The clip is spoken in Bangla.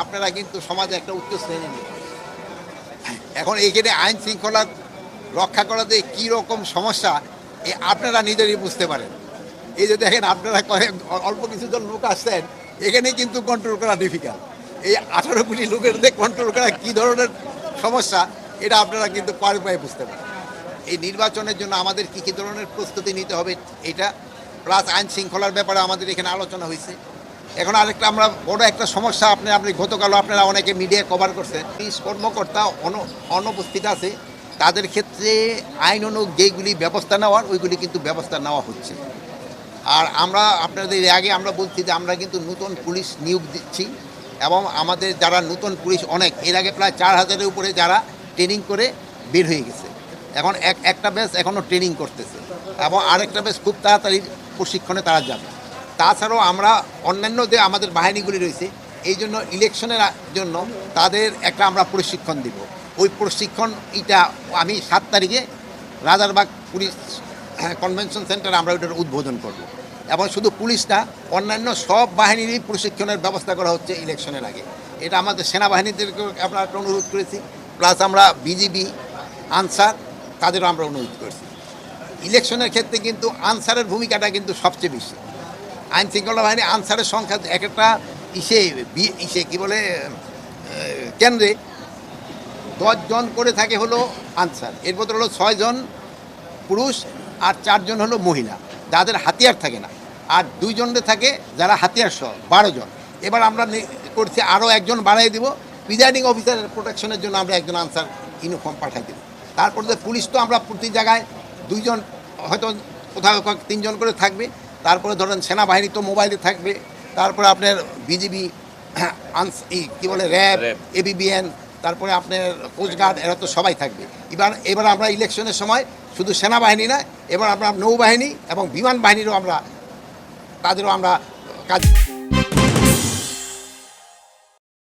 আপনারা কিন্তু সমাজে একটা উচ্চ শ্রেণী নিয়ে এখন এইখানে আইন শৃঙ্খলা রক্ষা করাতে কী রকম সমস্যা আপনারা নিজেরই বুঝতে পারেন। এই যে দেখেন আপনারা অল্প কিছুজন লোক আসছেন, এখানে কিন্তু কন্ট্রোল করা ডিফিকাল্ট। এই 18 কোটি লোকের কন্ট্রোল করা কী ধরনের সমস্যা এটা আপনারা কিন্তু পায়ে পায়ে বুঝতে পারেন। এই নির্বাচনের জন্য আমাদের কী কী ধরনের প্রস্তুতি নিতে হবে এটা, প্লাস আইন শৃঙ্খলার ব্যাপারে আমাদের এখানে আলোচনা হয়েছে। এখন আরেকটা আমরা বড় একটা সমস্যা আপনি গতকালও আপনারা অনেকে মিডিয়া কভার করছেন, পুলিশ কর্মকর্তা অনুপস্থিত আছে, তাদের ক্ষেত্রে আইন অনুযায়ী যেইগুলি ব্যবস্থা নেওয়ার ওইগুলি কিন্তু ব্যবস্থা নেওয়া হচ্ছে। আর আমরা আপনাদের আগে আমরা বলছি যে আমরা কিন্তু নতুন পুলিশ নিয়োগ দিচ্ছি এবং আমাদের যারা নতুন পুলিশ অনেক এর আগে প্রায় 4000-এর উপরে যারা ট্রেনিং করে বের হয়ে গেছে, এখন একটা ব্যাচ এখনও ট্রেনিং করতেছে এবং আরেকটা ব্যাচ খুব তাড়াতাড়ি প্রশিক্ষণে তারা যাবে। তাছাড়াও আমরা অন্যান্য যে আমাদের বাহিনীগুলি রয়েছে এই জন্য ইলেকশনের জন্য তাদের একটা আমরা প্রশিক্ষণ দিব। ওই প্রশিক্ষণ এটা আমি 7 তারিখে রাজারবাগ পুলিশ কনভেনশন সেন্টারে আমরা ওইটার উদ্বোধন করব। এবং শুধু পুলিশ না, অন্যান্য সব বাহিনীরই প্রশিক্ষণের ব্যবস্থা করা হচ্ছে ইলেকশনের আগে। এটা আমাদের সেনাবাহিনীদেরকে আমরা একটা অনুরোধ করেছি, প্লাস আমরা বিজিবি আনসার তাদেরও আমরা অনুরোধ করেছি। ইলেকশনের ক্ষেত্রে কিন্তু আনসারের ভূমিকাটা কিন্তু সবচেয়ে বেশি। আইন শৃঙ্খলা বাহিনী আনসারের সংখ্যা এক একটা কী বলে কেন্দ্রে 10 জন করে থাকে হলো আনসার, এর মধ্যে হলো 6 জন পুরুষ আর 4 জন হলো মহিলা যাদের হাতিয়ার থাকে না, আর 2 জনে থাকে যারা হাতিয়ার সহ 12 জন। এবার আমরা করছি আরও একজন বাড়াই দিব, প্রিজাইডিং অফিসারের প্রোটেকশনের জন্য আমরা একজন আনসার ইউনিফর্ম পাঠাই দেব। তারপর পুলিশ তো আমরা প্রতি জায়গায় 2 জন, হয়তো কোথাও 3 জন করে থাকবে। তারপরে ধরেন সেনাবাহিনী তো মোবাইলে থাকবে, তারপরে আপনার বিজিবি কী বলে র্যাব, এবিবিএন, তারপরে আপনার কোস্টগার্ড, এরা তো সবাই থাকবে। এবার আমরা ইলেকশনের সময় শুধু সেনাবাহিনী না, এবার আমরা নৌবাহিনী এবং বিমান বাহিনীরও তাদেরও আমরা কাজ